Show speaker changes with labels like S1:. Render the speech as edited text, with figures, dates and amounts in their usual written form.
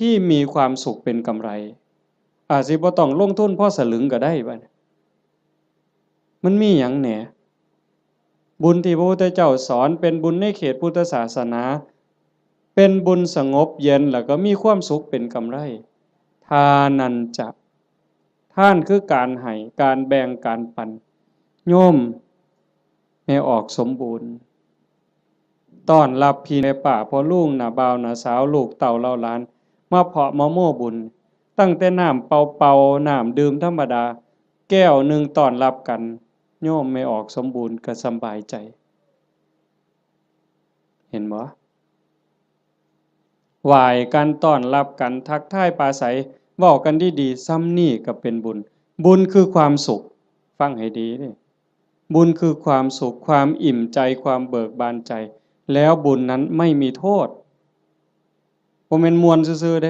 S1: ที่มีความสุขเป็นกำไรอาจสิบ่ต้องลงทุนพอสลึงก็ได้บัดมันมีหยังแหน่บุญที่พระพุทธเจ้าสอนเป็นบุญในเขตพุทธศาสนาเป็นบุญสงบเย็นแล้วก็มีความสุขเป็นกำไรทานันจะท่านคือการให้การแบ่งการปันโยมให้ออกสมบูรณ์ต้อนรับพี่ในป่าพ่อลุงหน้าบ่าวหน้าสาวลูกเต่าเล่าหลานมาเพาะมะโม่บุญตั้งแต่น้ำเป่าๆน้ำดื่มธรรมดาแก้วหนึ่งต้อนรับกันโยมไม่ออกสมบูรณ์ก็สบายใจเห็นบ่ไหว้กันต้อนรับกันทักทายปราศัยเว้ากันดีๆซ้ำนี่ก็เป็นบุญบุญคือความสุขฟังให้ดีเด้บุญคือความสุขความอิ่มใจความเบิกบานใจแล้วบุญนั้นไม่มีโทษบ่แม่นม่วนซื่อๆเด้